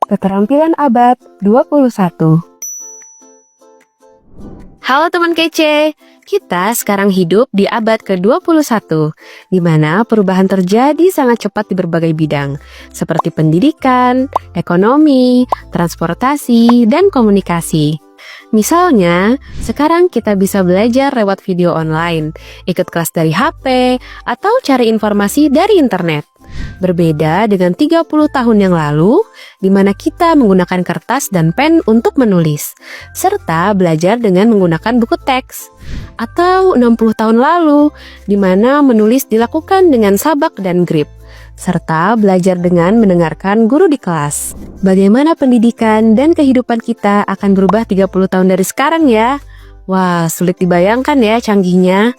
Keterampilan abad 21. Halo teman kece, kita sekarang hidup di abad ke-21, di mana perubahan terjadi sangat cepat di berbagai bidang, seperti pendidikan, ekonomi, transportasi, dan komunikasi. Misalnya, sekarang kita bisa belajar lewat video online, ikut kelas dari HP, atau cari informasi dari internet. Berbeda dengan 30 tahun yang lalu, di mana kita menggunakan kertas dan pen untuk menulis, serta belajar dengan menggunakan buku teks. Atau 60 tahun lalu, di mana menulis dilakukan dengan sabak dan grip, serta belajar dengan mendengarkan guru di kelas. Bagaimana pendidikan dan kehidupan kita akan berubah 30 tahun dari sekarang ya? Wah, sulit dibayangkan ya canggihnya.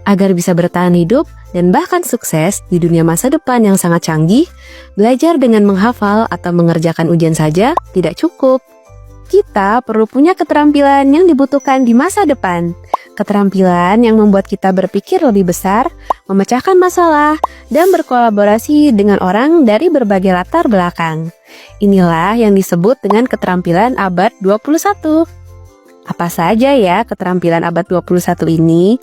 Agar bisa bertahan hidup dan bahkan sukses di dunia masa depan yang sangat canggih, belajar dengan menghafal atau mengerjakan ujian saja tidak cukup. Kita perlu punya keterampilan yang dibutuhkan di masa depan. Keterampilan yang membuat kita berpikir lebih besar, memecahkan masalah, dan berkolaborasi dengan orang dari berbagai latar belakang. Inilah yang disebut dengan keterampilan abad 21. Apa saja ya keterampilan abad 21 ini?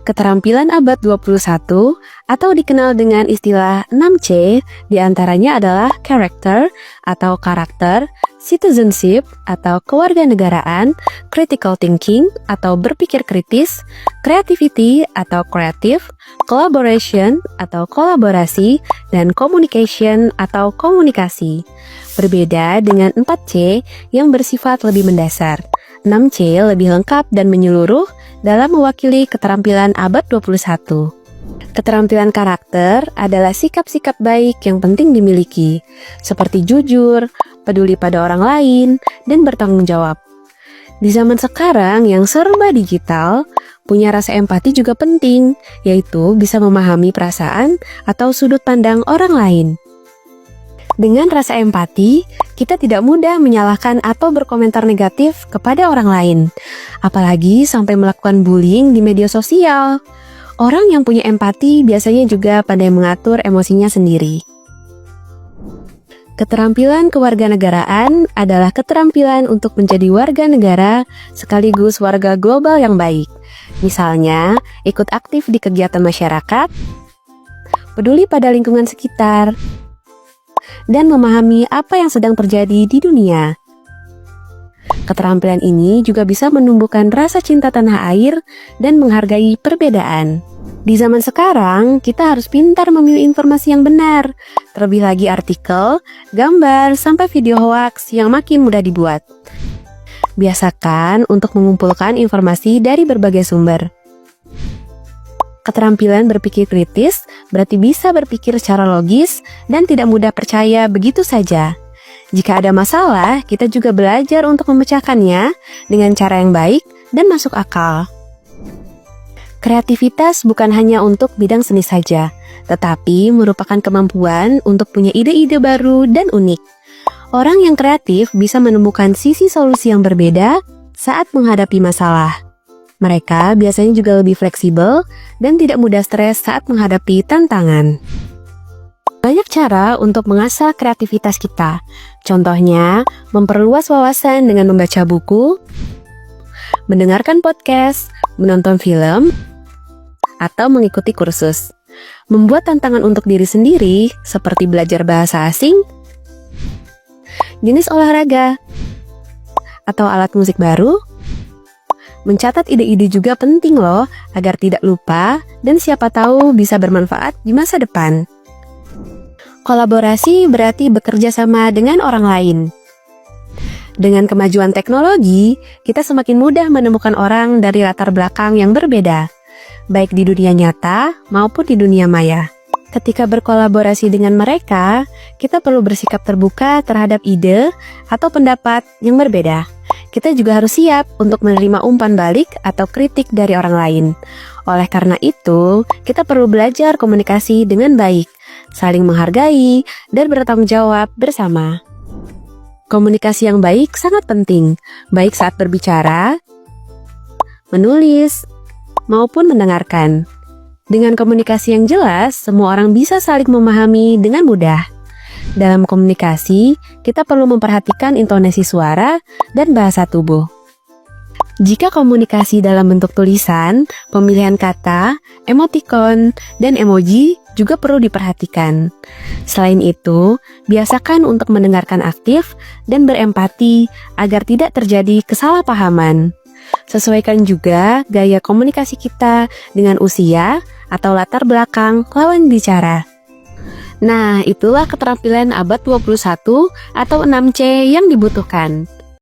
Keterampilan abad 21 atau dikenal dengan istilah 6C diantaranya adalah character atau karakter, citizenship atau kewarganegaraan, critical thinking atau berpikir kritis, creativity atau kreatif, collaboration atau kolaborasi, dan communication atau komunikasi. Berbeda dengan 4C yang bersifat lebih mendasar. 6C lebih lengkap dan menyeluruh dalam mewakili keterampilan abad 21. Keterampilan karakter adalah sikap-sikap baik yang penting dimiliki, seperti jujur, peduli pada orang lain, dan bertanggung jawab. Di zaman sekarang yang serba digital, punya rasa empati juga penting, yaitu bisa memahami perasaan atau sudut pandang orang lain. Dengan rasa empati, kita tidak mudah menyalahkan atau berkomentar negatif kepada orang lain, apalagi sampai melakukan bullying di media sosial. Orang yang punya empati biasanya juga pandai mengatur emosinya sendiri. Keterampilan kewarganegaraan adalah keterampilan untuk menjadi warga negara sekaligus warga global yang baik. Misalnya, ikut aktif di kegiatan masyarakat, peduli pada lingkungan sekitar, dan memahami apa yang sedang terjadi di dunia. Keterampilan ini juga bisa menumbuhkan rasa cinta tanah air dan menghargai perbedaan. Di zaman sekarang, kita harus pintar memilih informasi yang benar, terlebih lagi artikel, gambar, sampai video hoaks yang makin mudah dibuat. Biasakan untuk mengumpulkan informasi dari berbagai sumber. Keterampilan berpikir kritis berarti bisa berpikir secara logis dan tidak mudah percaya begitu saja. Jika ada masalah, kita juga belajar untuk memecahkannya dengan cara yang baik dan masuk akal. Kreativitas bukan hanya untuk bidang seni saja, tetapi merupakan kemampuan untuk punya ide-ide baru dan unik. Orang yang kreatif bisa menemukan sisi solusi yang berbeda saat menghadapi masalah. Mereka biasanya juga lebih fleksibel dan tidak mudah stres saat menghadapi tantangan. Banyak cara untuk mengasah kreativitas kita. Contohnya, memperluas wawasan dengan membaca buku, mendengarkan podcast, menonton film, atau mengikuti kursus. Membuat tantangan untuk diri sendiri, seperti belajar bahasa asing, jenis olahraga, atau alat musik baru. Mencatat ide-ide juga penting loh, agar tidak lupa dan siapa tahu bisa bermanfaat di masa depan. Kolaborasi berarti bekerja sama dengan orang lain. Dengan kemajuan teknologi, kita semakin mudah menemukan orang dari latar belakang yang berbeda, baik di dunia nyata maupun di dunia maya. Ketika berkolaborasi dengan mereka, kita perlu bersikap terbuka terhadap ide atau pendapat yang berbeda. Kita juga harus siap untuk menerima umpan balik atau kritik dari orang lain. Oleh karena itu, kita perlu belajar komunikasi dengan baik, saling menghargai, dan bertanggung jawab bersama. Komunikasi yang baik sangat penting, baik saat berbicara, menulis, maupun mendengarkan. Dengan komunikasi yang jelas, semua orang bisa saling memahami dengan mudah. Dalam komunikasi, kita perlu memperhatikan intonasi suara dan bahasa tubuh. Jika komunikasi dalam bentuk tulisan, pemilihan kata, emotikon, dan emoji juga perlu diperhatikan. Selain itu, biasakan untuk mendengarkan aktif dan berempati agar tidak terjadi kesalahpahaman. Sesuaikan juga gaya komunikasi kita dengan usia atau latar belakang lawan bicara. Nah, itulah keterampilan abad 21 atau 6C yang dibutuhkan.